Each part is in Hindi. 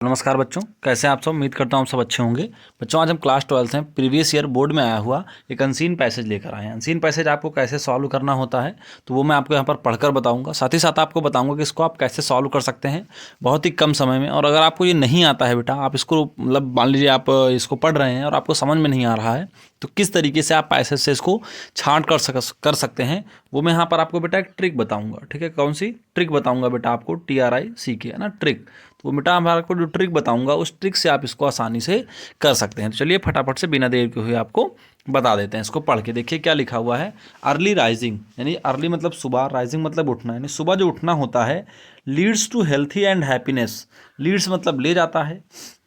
नमस्कार बच्चों, कैसे हैं आप सब। उम्मीद करता हूँ आप सब अच्छे होंगे। बच्चों, आज हम क्लास 12 हैं, प्रीवियस ईयर बोर्ड में आया हुआ एक अनसीन पैसेज लेकर आए हैं। अनसीन पैसेज आपको कैसे सॉल्व करना होता है तो वो मैं आपको यहाँ पर पढ़कर बताऊंगा। साथ ही साथ आपको बताऊंगा कि इसको आप कैसे सॉल्व कर सकते हैं बहुत ही कम समय में। और अगर आपको ये नहीं आता है बेटा, आप इसको मतलब मान लीजिए आप इसको पढ़ रहे हैं और आपको समझ में नहीं आ रहा है, तो किस तरीके से आप पैसेज से इसको छांट कर सकते हैं वो मैं यहाँ पर आपको बेटा एक ट्रिक बताऊँगा। ठीक है, कौन सी ट्रिक बताऊँगा बेटा आपको, TRICK है ना, ट्रिक। तो वो बेटा मैं आपको जो ट्रिक बताऊंगा उस ट्रिक से आप इसको आसानी से कर सकते हैं। तो चलिए फटाफट से बिना देर के हुए आपको बता देते हैं। इसको पढ़ के देखिए क्या लिखा हुआ है। अर्ली राइजिंग, यानी अर्ली मतलब सुबह, राइजिंग मतलब उठना, यानी सुबह जो उठना होता है, leads to healthy and happiness. Leads मतलब ले जाता है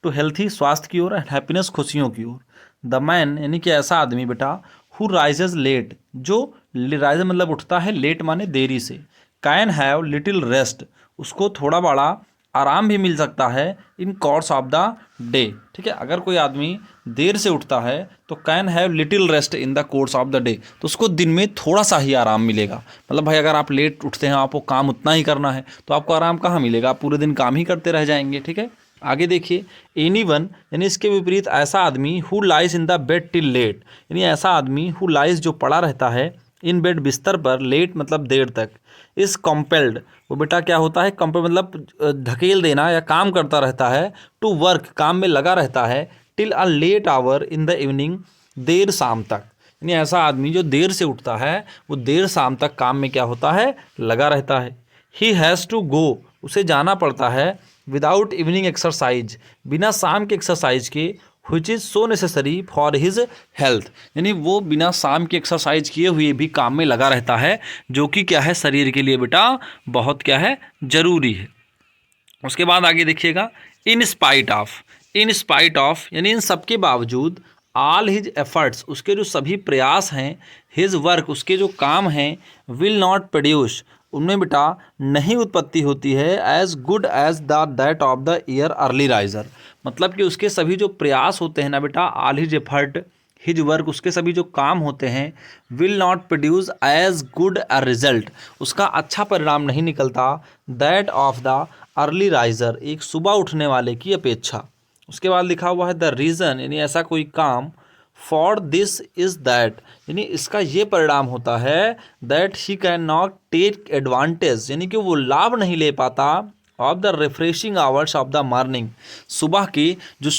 टू हेल्थी स्वास्थ्य की ओर, एंड हैप्पीनेस खुशियों की ओर। द मैन यानी कि ऐसा आदमी बेटा हु राइजेज लेट, जो राइज मतलब उठता है, लेट माने देरी से, कैन हैव लिटिल रेस्ट, उसको थोड़ा बड़ा आराम भी मिल सकता है, इन कोर्स ऑफ द डे। ठीक है, अगर कोई आदमी देर से उठता है तो can have little rest in the course of the day, तो उसको दिन में थोड़ा सा ही आराम मिलेगा। मतलब भाई अगर आप लेट उठते हैं, आपको काम उतना ही करना है, तो आपको आराम कहाँ मिलेगा, आप पूरे दिन काम ही करते रह जाएंगे। ठीक है, आगे देखिए। एनी वन यानी इसके विपरीत ऐसा आदमी who lies in the bed till late, यानी ऐसा आदमी हु लाइज जो पड़ा रहता है, इन बेड बिस्तर पर, लेट मतलब देर तक, इस कंपेल्ड वो बेटा क्या होता है, कंपेल मतलब धकेल देना या काम करता रहता है, टू वर्क काम में लगा रहता है, till a late hour in the evening देर शाम तक। यानी ऐसा आदमी जो देर से उठता है वो देर शाम तक काम में क्या होता है, लगा रहता है। ही हैज़ टू गो, उसे जाना पड़ता है, विदाउट इवनिंग एक्सरसाइज, बिना शाम के एक्सरसाइज के, which is so necessary for his health, यानी वो बिना शाम की एक्सरसाइज किए हुए भी काम में लगा रहता है, जो कि क्या है, शरीर के लिए बेटा बहुत क्या है, जरूरी है। उसके बाद आगे देखिएगा। In spite of, in spite of यानी इन सब के बावजूद, ऑल हिज एफर्ट्स उसके जो सभी प्रयास हैं, हिज वर्क उसके जो काम हैं, विल नॉट प्रोड्यूस उनमें बेटा नहीं उत्पत्ति होती है, as good as the that of the year early riser. मतलब कि उसके सभी जो प्रयास होते हैं ना बेटा, all his effort his work उसके सभी जो काम होते हैं, will not produce as good a result उसका अच्छा परिणाम नहीं निकलता, that of the early riser एक सुबह उठने वाले की अपेक्षा। उसके बाद लिखा हुआ है द रीज़न यानी ऐसा कोई काम, फॉर दिस इज़ दैट यानी इसका ये परिणाम होता है, that he can not take advantage यानी कि वो लाभ नहीं ले पाता, of the refreshing hours of the morning सुबह की जो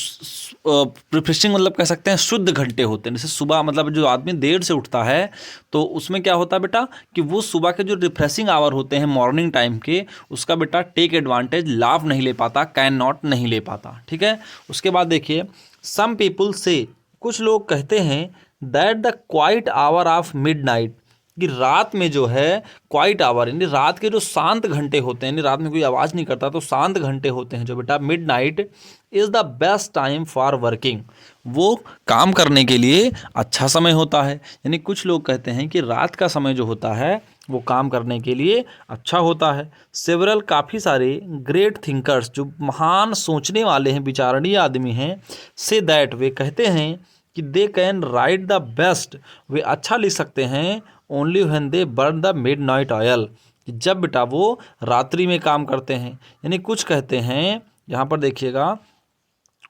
रिफ्रेशिंग मतलब कह सकते हैं शुद्ध घंटे होते हैं। जैसे सुबह मतलब जो आदमी देर से उठता है तो उसमें क्या होता है बेटा कि वो सुबह के जो रिफ्रेशिंग आवर होते हैं मॉर्निंग टाइम के, उसका बेटा टेक एडवांटेज लाभ नहीं ले पाता, कैन नॉट नहीं ले पाता। ठीक है, उसके बाद देखिए। सम पीपुल से कुछ लोग कहते हैं, that the quite hour of midnight कि रात में जो है क्वाइट आवर यानी रात के जो शांत घंटे होते हैं, यानी रात में कोई आवाज़ नहीं करता तो शांत घंटे होते हैं जो बेटा, midnight is the best time for working वो काम करने के लिए अच्छा समय होता है। यानी कुछ लोग कहते हैं कि रात का समय जो होता है वो काम करने के लिए अच्छा होता है। सेवरल काफ़ी सारे ग्रेट थिंकर्स जो महान सोचने वाले हैं, विचारणीय आदमी हैं, से दैट वे कहते हैं कि they can write the best way अच्छा लिख सकते हैं, only when they burn the midnight oil जब बेटा वो रात्रि में काम करते हैं। यानी कुछ कहते हैं यहाँ पर देखिएगा,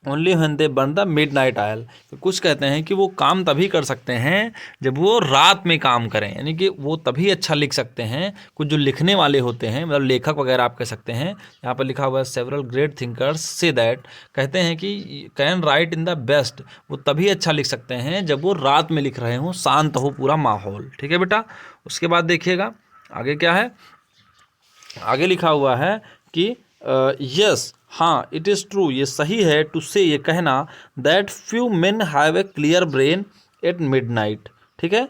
only when they burn the midnight oil, तो कुछ कहते हैं कि वो काम तभी कर सकते हैं जब वो रात में काम करें, यानी कि वो तभी अच्छा लिख सकते हैं। कुछ जो लिखने वाले होते हैं मतलब लेखक वगैरह आप कह सकते हैं, यहाँ पर लिखा हुआ है several great thinkers say that कहते हैं कि can write in the best वो तभी अच्छा लिख सकते हैं जब वो रात में लिख रहे हों, शांत हो पूरा माहौल। ठीक है बेटा, उसके बाद देखिएगा आगे क्या है। आगे लिखा हुआ है कि यस हाँ इट इज़ ट्रू ये सही है, टू से ये कहना, that few men have a clear brain at midnight. ठीक है,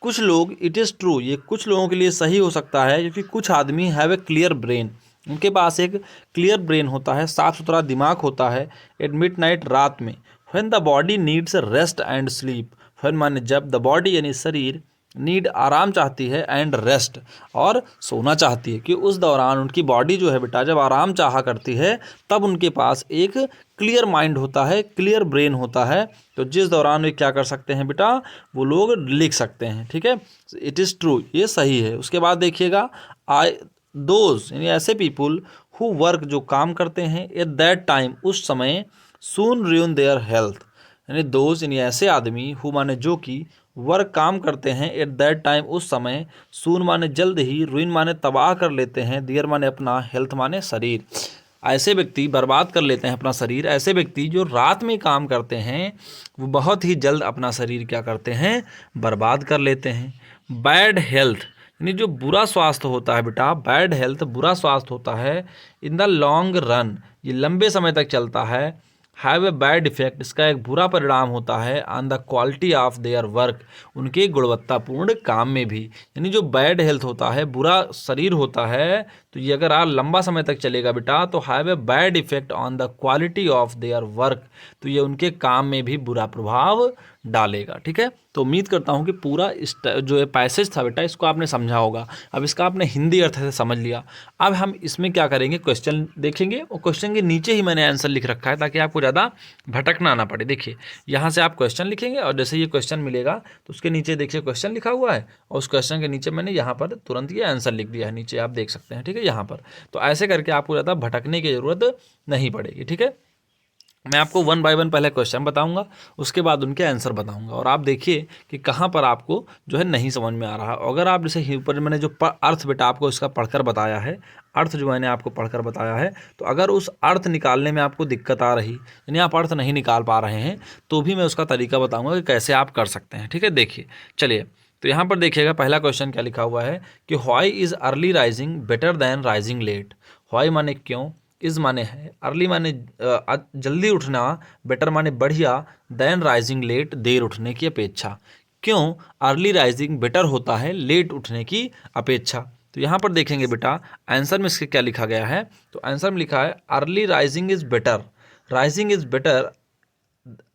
कुछ लोग, इट इज़ ट्रू ये कुछ लोगों के लिए सही हो सकता है क्योंकि कुछ आदमी हैव ए क्लियर ब्रेन उनके पास एक क्लियर ब्रेन होता है, साफ़ सुथरा दिमाग होता है, एट मिडनाइट रात में, when the body needs rest and sleep, when माने जब, द बॉडी यानी शरीर, नीड आराम चाहती है, एंड रेस्ट और सोना चाहती है, कि उस दौरान उनकी बॉडी जो है बेटा जब आराम चाहा करती है तब उनके पास एक क्लियर माइंड होता है, क्लियर ब्रेन होता है, तो जिस दौरान वे क्या कर सकते हैं बेटा, वो लोग लिख सकते हैं। ठीक है, इट इज़ ट्रू ये सही है। उसके बाद देखिएगा, आई दोज यानी ऐसे पीपुल हु वर्क जो काम करते हैं, एट दैट टाइम उस समय, सून ruin देयर हेल्थ, यानी दोज यानी ऐसे आदमी, हु माने जो कि, वर्क काम करते हैं, एट दैट टाइम उस समय, सून माने जल्द ही, रुइन माने तबाह कर लेते हैं, देयर माने अपना, हेल्थ माने शरीर, ऐसे व्यक्ति बर्बाद कर लेते हैं अपना शरीर। ऐसे व्यक्ति जो रात में काम करते हैं वो बहुत ही जल्द अपना शरीर क्या करते हैं, बर्बाद कर लेते हैं। बैड हेल्थ यानी जो बुरा स्वास्थ्य होता है बेटा, बैड हेल्थ बुरा स्वास्थ्य होता है, इन द लॉन्ग रन ये लंबे समय तक चलता है, हैव ए बैड इफेक्ट इसका एक बुरा परिणाम होता है, on the quality of their work उनके गुणवत्तापूर्ण काम में भी। यानी जो बैड हेल्थ होता है, बुरा शरीर होता है, तो ये अगर आप लंबा समय तक चलेगा बेटा तो have a bad effect on the quality of their work, तो ये उनके काम में भी बुरा प्रभाव डालेगा। ठीक है, तो उम्मीद करता हूँ कि पूरा जो ये पैसेज था बेटा इसको आपने समझा होगा। अब इसका आपने हिंदी अर्थ से समझ लिया। अब हम इसमें क्या करेंगे, क्वेश्चन देखेंगे और क्वेश्चन के नीचे ही मैंने आंसर लिख रखा है ताकि आपको ज़्यादा भटकना ना पड़े। देखिए यहाँ से आप क्वेश्चन लिखेंगे और जैसे ये क्वेश्चन मिलेगा तो उसके नीचे देखिए क्वेश्चन लिखा हुआ है और उस क्वेश्चन के नीचे मैंने यहाँ पर तुरंत ये आंसर लिख दिया है, नीचे आप देख सकते हैं। ठीक है, यहाँ पर तो ऐसे करके आपको ज़्यादा भटकने की ज़रूरत नहीं पड़ेगी। ठीक है, मैं आपको वन बाय वन पहले क्वेश्चन बताऊंगा, उसके बाद उनके आंसर बताऊंगा और आप देखिए कि कहाँ पर आपको जो है नहीं समझ में आ रहा। अगर आप जैसे ऊपर मैंने जो अर्थ बेटा आपको इसका पढ़कर बताया है, अर्थ जो मैंने आपको पढ़कर बताया है, तो अगर उस अर्थ निकालने में आपको दिक्कत आ रही यानी आप अर्थ नहीं निकाल पा रहे हैं तो भी मैं उसका तरीका बताऊँगा कि कैसे आप कर सकते हैं। ठीक है, देखिए चलिए तो यहाँ पर देखिएगा पहला क्वेश्चन क्या लिखा हुआ है कि why is early rising better than rising late. Why माने क्यों, इज़ माने है, अर्ली माने जल्दी उठना, बेटर माने बढ़िया, देन राइजिंग लेट देर उठने की अपेक्षा। क्यों अर्ली राइजिंग बेटर होता है लेट उठने की अपेक्षा। तो यहाँ पर देखेंगे बेटा आंसर में इसके क्या लिखा गया है, तो आंसर में लिखा है early rising is better, rising is better,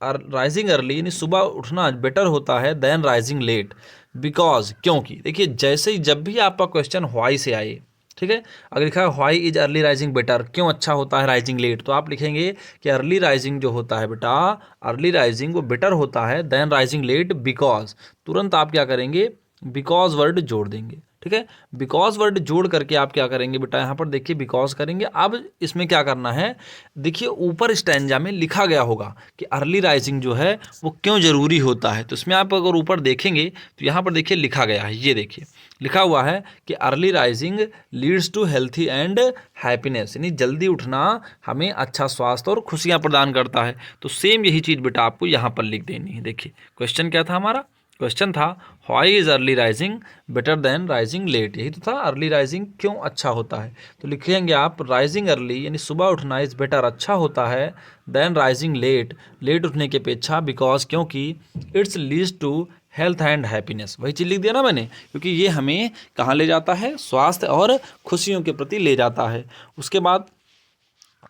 rising early यानी सुबह उठना बेटर होता है देन राइजिंग लेट, बिकॉज क्योंकि। देखिए जैसे ही जब भी आपका क्वेश्चन व्हाई से आए, ठीक है, अगर लिखा है why is early rising better, क्यों अच्छा होता है राइजिंग लेट, तो आप लिखेंगे कि अर्ली राइजिंग जो होता है बेटा, अर्ली राइजिंग वो बेटर होता है देन राइजिंग लेट बिकॉज, तुरंत आप क्या करेंगे बिकॉज वर्ड जोड़ देंगे। ठीक है, बिकॉज वर्ड जोड़ करके आप क्या करेंगे बेटा, यहाँ पर देखिए बिकॉज करेंगे। अब इसमें क्या करना है, देखिए ऊपर स्टैंजा में लिखा गया होगा कि अर्ली राइजिंग जो है वो क्यों ज़रूरी होता है, तो इसमें आप अगर ऊपर देखेंगे तो यहाँ पर देखिए लिखा गया है, ये देखिए लिखा हुआ है कि early rising leads to healthy and happiness, यानी जल्दी उठना हमें अच्छा स्वास्थ्य और खुशियाँ प्रदान करता है। तो सेम यही चीज़ बेटा आपको यहाँ पर लिख देनी है। देखिए क्वेश्चन क्या था हमारा, क्वेश्चन था why is early rising better than rising late, यही तो था, अर्ली राइजिंग क्यों अच्छा होता है। तो लिखेंगे आप राइजिंग अर्ली यानी सुबह उठना इज़ बेटर अच्छा होता है देन राइजिंग लेट, लेट उठने की अपेक्षा, बिकॉज क्योंकि it's leads to health and happiness, वही चीज़ लिख दिया ना मैंने, क्योंकि ये हमें कहाँ ले जाता है, स्वास्थ्य और खुशियों के प्रति ले जाता है। उसके बाद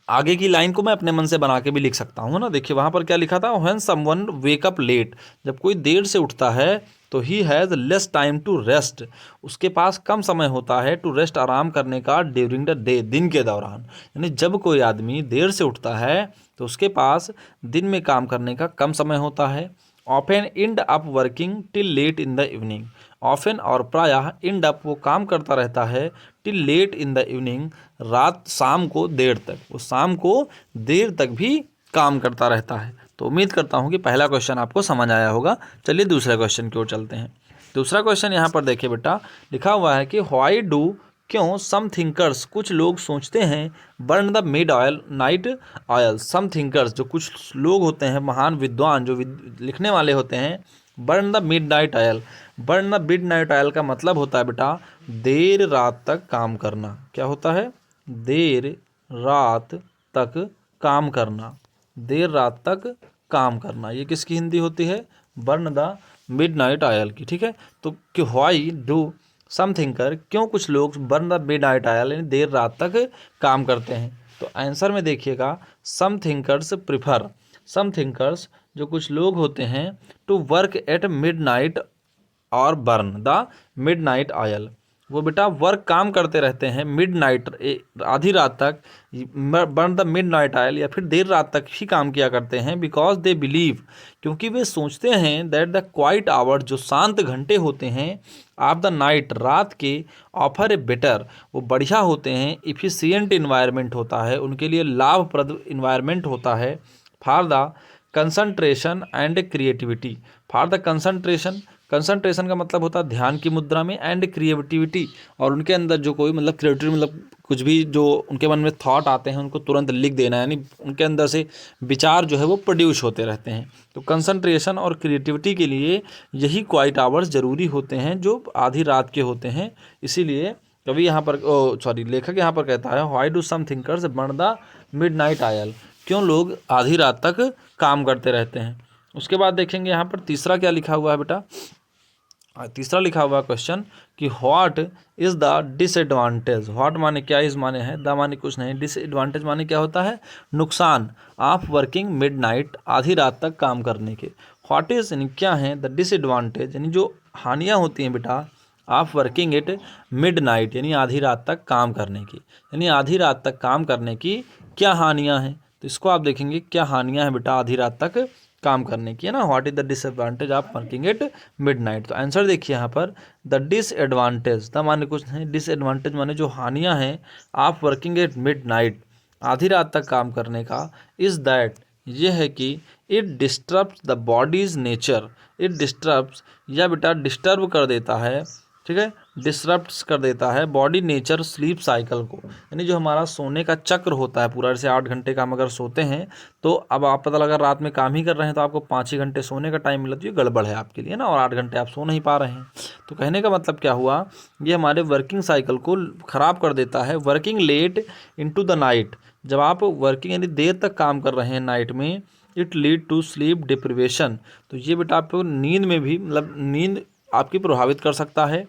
आगे की लाइन को मैं अपने मन से बना के भी लिख सकता हूँ ना। देखिए वहाँ पर क्या लिखा था, when someone wake up late, जब कोई देर से उठता है तो he has less time to rest, उसके पास कम समय होता है टू रेस्ट आराम करने का, ड्यूरिंग द डे दिन के दौरान। यानी जब कोई आदमी देर से उठता है तो उसके पास दिन में काम करने का कम समय होता है। Often end up working till late in the evening, often और प्रायः इंड अप वो काम करता रहता है till late in the evening, रात शाम को देर तक, वो शाम को देर तक भी काम करता रहता है। तो उम्मीद करता हूँ कि पहला क्वेश्चन आपको समझ आया होगा। चलिए दूसरे क्वेश्चन की ओर चलते हैं। दूसरा क्वेश्चन यहाँ पर देखिए बेटा लिखा हुआ है कि व्हाई डू क्यों सम थिंकर्स कुछ लोग सोचते हैं burn the mid oil night oil, some thinkers जो कुछ लोग होते हैं महान विद्वान जो लिखने वाले होते हैं, burn the midnight oil, burn the midnight oil का मतलब होता है बेटा देर रात तक काम करना। क्या होता है, देर रात तक काम करना, देर रात तक काम करना, ये किसकी हिंदी होती है, burn the midnight oil की। ठीक है, तो कि व्हाई डू सम थिंकर क्यों कुछ लोग burn the midnight oil यानी देर रात तक काम करते हैं। तो आंसर में देखिएगा some thinkers prefer, some thinkers जो कुछ लोग होते हैं to work at midnight और burn the midnight oil, वो बेटा वर्क काम करते रहते हैं मिड नाइट, आधी रात तक, burn the midnight oil, या फिर देर रात तक ही काम किया करते हैं, बिकॉज दे बिलीव, क्योंकि वे सोचते हैं दैट द क्वाइट आवर्स, जो शांत घंटे होते हैं, ऑफ द नाइट, रात के, ऑफर ए बेटर, वो बढ़िया होते हैं, इफिशियंट इन्वायरमेंट होता है, उनके लिए लाभप्रद इन्वायरमेंट होता है, for the concentration and creativity, for the concentration का मतलब होता है ध्यान की मुद्रा में, एंड क्रिएटिविटी, और उनके अंदर जो कोई मतलब क्रिएटिविटी मतलब कुछ भी जो उनके मन में थॉट आते हैं उनको तुरंत लिख देना, यानी उनके अंदर से विचार जो है वो प्रोड्यूस होते रहते हैं। तो कंसंट्रेशन और क्रिएटिविटी के लिए यही क्वाइट आवर्स ज़रूरी होते हैं जो आधी रात के होते हैं। इसीलिए कभी यहाँ पर लेखक यहाँ पर कहता है, why do some thinkers burn the midnight oil, क्यों लोग आधी रात तक काम करते रहते हैं। उसके बाद देखेंगे यहाँ पर तीसरा क्या लिखा हुआ है बेटा, तीसरा लिखा हुआ क्वेश्चन कि what is the disadvantage, what माने क्या, इज माने है, द माने कुछ नहीं, डिसएडवांटेज माने क्या होता है, नुकसान, ऑफ वर्किंग मिडनाइट, आधी रात तक काम करने के। व्हाट इज़ यानी क्या है, द डिसएडवांटेज यानी जो हानियाँ होती हैं बेटा, ऑफ वर्किंग इट मिडनाइट यानी आधी रात तक काम करने की, यानी आधी रात तक काम करने की क्या हानियाँ हैं। तो इसको आप देखेंगे क्या हानियाँ हैं बेटा आधी रात तक काम करने की, है ना। What is the disadvantage of working at midnight. तो आंसर देखिए यहाँ पर, द डिसएडवांटेज, द माने कुछ नहीं, डिसएडवांटेज माने जो हानियाँ हैं ऑफ वर्किंग एट मिडनाइट, आधी रात तक काम करने का, इज़ दैट ये है कि it disturbs the body's nature, it disturbs या बेटा डिस्टर्ब कर देता है, ठीक है, डिसरप्ट्स कर देता है बॉडी नेचर स्लीप साइकिल को, यानी जो हमारा सोने का चक्र होता है पूरा, जैसे 8 घंटे काम अगर सोते हैं तो अब आप पता लगा रात में काम ही कर रहे हैं तो आपको 5 ही घंटे सोने का टाइम मिला, तो ये गड़बड़ है आपके लिए ना, और 8 घंटे आप सो नहीं पा रहे हैं। तो कहने का मतलब क्या हुआ, ये हमारे वर्किंग साइकिल को ख़राब कर देता है। Working late into the night, जब आप वर्किंग यानी देर तक काम कर रहे हैं नाइट में, it lead to sleep deprivation, तो ये बेटा आपको नींद में भी मतलब नींद आपकी प्रभावित कर सकता है।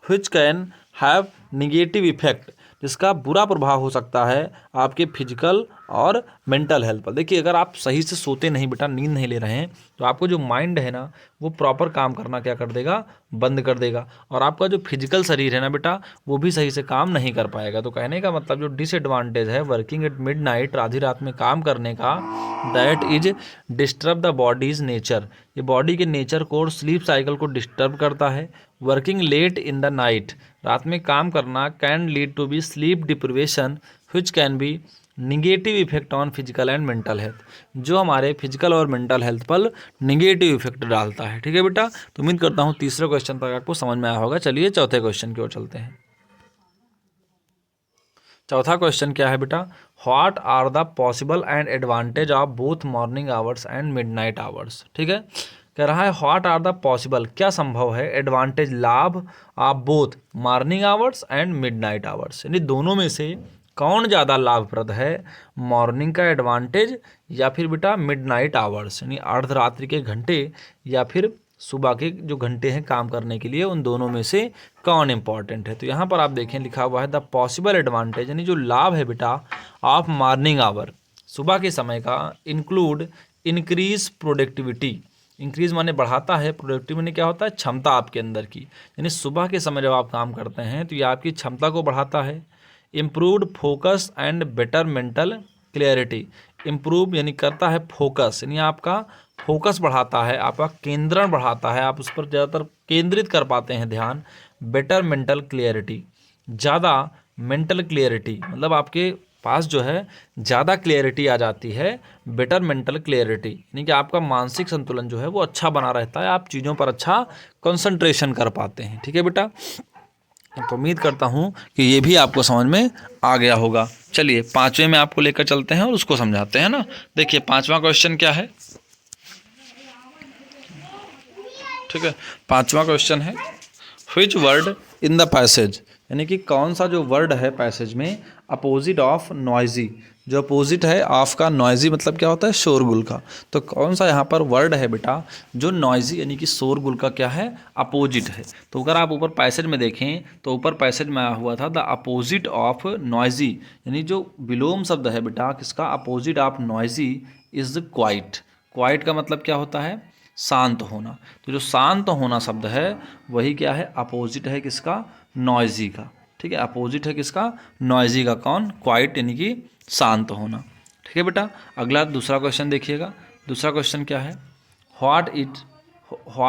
Which can have negative effect, जिसका बुरा प्रभाव हो सकता है आपके फिजिकल और मेंटल हेल्थ पर। देखिए अगर आप सही से सोते नहीं बेटा, नींद नहीं ले रहे हैं, तो आपको जो माइंड है ना वो प्रॉपर काम करना क्या कर देगा, बंद कर देगा, और आपका जो फिजिकल शरीर है ना बेटा वो भी सही से काम नहीं कर पाएगा। तो कहने का मतलब जो डिसएडवांटेज है वर्किंग एट मिडनाइट, आधी रात में काम करने का, that is disturb the body's nature, ये बॉडी के नेचर को और स्लीप साइकिल को डिस्टर्ब करता है। Working late in the night, रात में काम करना, can lead to be sleep deprivation which can be negative effect on physical and mental health, जो हमारे फिजिकल और मेंटल हेल्थ पर निगेटिव इफेक्ट डालता है। ठीक है बेटा, तो उम्मीद करता हूँ तीसरे क्वेश्चन तक आपको समझ में आया होगा। चलिए चौथे क्वेश्चन की ओर चलते हैं। चौथा क्वेश्चन क्या है बेटा, what are the possible and advantage of both morning hours and midnight hours. ठीक है, कह रहा है व्हाट आर द पॉसिबल, क्या संभव है, एडवांटेज लाभ of both morning hours and midnight hours, यानी दोनों में से कौन ज़्यादा लाभप्रद है, मॉर्निंग का एडवांटेज या फिर बेटा मिडनाइट आवर्स यानी अर्धरात्रि के घंटे या फिर सुबह के जो घंटे हैं काम करने के लिए, उन दोनों में से कौन इंपॉर्टेंट है। तो यहाँ पर आप देखें लिखा हुआ है द पॉसिबल एडवांटेज, यानी जो लाभ है बेटा ऑफ मॉर्निंग आवर, सुबह के समय का, इंक्लूड इंक्रीज प्रोडक्टिविटी, इंक्रीज माने बढ़ाता है, प्रोडक्टिव माने क्या होता है, क्षमता आपके अंदर की, यानी सुबह के समय जब आप काम करते हैं तो ये आपकी क्षमता को बढ़ाता है। Improved focus and better mental clarity, improve यानी करता है फोकस, यानी आपका फोकस बढ़ाता है, आपका केंद्रण बढ़ाता है, आप उस पर ज़्यादातर केंद्रित कर पाते हैं ध्यान। बेटर मेंटल क्लियरिटी, ज़्यादा मेंटल क्लियरिटी मतलब आपके पास जो है ज़्यादा क्लियरिटी आ जाती है, बेटर मेंटल क्लियरिटी यानी कि आपका मानसिक संतुलन जो है वो अच्छा बना रहता है, आप चीज़ों पर अच्छा कंसंट्रेशन कर पाते हैं। ठीक है बेटा, तो उम्मीद करता हूँ कि ये भी आपको समझ में आ गया होगा। चलिए पांचवें में आपको लेकर चलते हैं और उसको समझाते हैं ना। देखिए पांचवा क्वेश्चन क्या है, ठीक है, पांचवा क्वेश्चन है which word in the passage, यानी कि कौन सा जो वर्ड है पैसेज में अपोजिट ऑफ नॉइजी, जो अपोजिट है ऑफ का, नॉइजी मतलब क्या होता है, शोरगुल का, तो कौन सा यहाँ पर वर्ड है बेटा जो नॉइजी यानी कि शोरगुल का क्या है, अपोजिट है। तो अगर आप ऊपर पैसेज में देखें तो ऊपर पैसेज में आया हुआ था द अपोजिट ऑफ नॉइजी, यानी जो विलोम शब्द है बेटा किसका, opposite of noisy is quite. Quite का मतलब क्या होता है, शांत होना। तो जो शांत होना शब्द है वही क्या है, अपोजिट है किसका, नॉइजी का। ठीक है, अपोजिट है किसका, नॉइजी का। कौन, क्वाइट यानी कि शांत होना। ठीक है बेटा, अगला दूसरा क्वेश्चन देखिएगा। दूसरा क्वेश्चन क्या है, व्हाट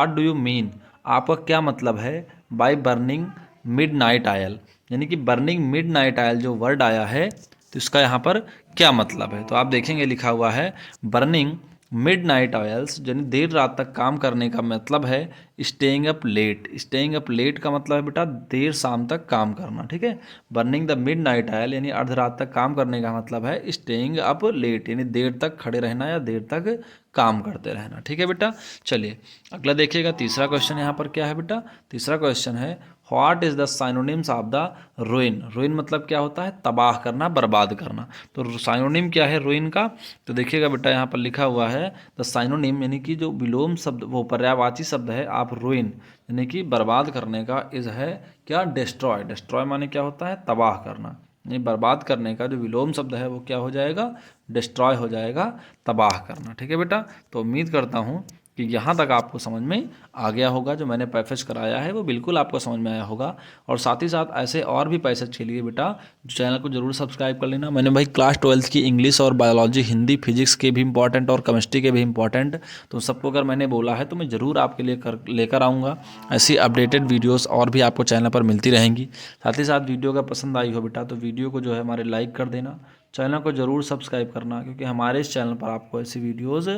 डू यू मीन, आपका क्या मतलब है by burning mid night oil, यानी कि बर्निंग मिड नाइट आयल जो वर्ड आया है तो इसका यहाँ पर क्या मतलब है। तो आप देखेंगे लिखा हुआ है बर्निंग मिड नाइट ऑयल्स, यानी देर रात तक काम करने का मतलब है staying up late. Staying up late का मतलब है बेटा देर शाम तक काम करना। ठीक है, burning the midnight oil यानी अर्ध रात तक काम करने का मतलब है स्टेइंग अप लेट, यानी देर तक खड़े रहना या देर तक काम करते रहना। ठीक है बेटा, चलिए अगला देखिएगा। तीसरा क्वेश्चन यहाँ पर क्या है बेटा, तीसरा क्वेश्चन है what is the synonyms of the ruin. Ruin मतलब क्या होता है, तबाह करना, बर्बाद करना। तो साइनोनिम क्या है रुइन का, तो देखिएगा बेटा यहाँ पर लिखा हुआ है द साइनोनिम, यानी कि जो विलोम शब्द, वो पर्यायवाची शब्द है आप रुइन यानी कि बर्बाद करने का, इज है क्या, डिस्ट्रॉय। डिस्ट्रॉय माने क्या होता है, तबाह करना, यानी बर्बाद करने का जो विलोम शब्द है वो क्या हो जाएगा, डिस्ट्रॉय हो जाएगा, तबाह करना। ठीक है बेटा, तो उम्मीद करता हूँ कि यहाँ तक आपको समझ में आ गया होगा। जो मैंने पैसेज कराया है वो बिल्कुल आपको समझ में आया होगा। और साथ ही साथ ऐसे और भी पैसेज के लिए बेटा चैनल को जरूर सब्सक्राइब कर लेना। मैंने भाई क्लास 12 की इंग्लिश और बायोलॉजी, हिंदी, फिजिक्स के भी इंपॉर्टेंट और केमिस्ट्री के भी इंपॉर्टेंट, तो सबको अगर मैंने बोला है तो मैं ज़रूर आपके लिए लेकर आऊँगा। ऐसी अपडेटेड वीडियोज़ और भी आपको चैनल पर मिलती रहेंगी। साथ ही साथ वीडियो अगर पसंद आई हो बेटा तो वीडियो को जो है हमारे लाइक कर देना, चैनल को ज़रूर सब्सक्राइब करना, क्योंकि हमारे इस चैनल पर आपको ऐसी वीडियोज़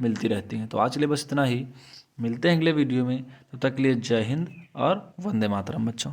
मिलती रहती हैं। तो आज के लिए बस इतना ही, मिलते हैं अगले वीडियो में, तब तक के लिए जय हिंद और वंदे मातरम बच्चों।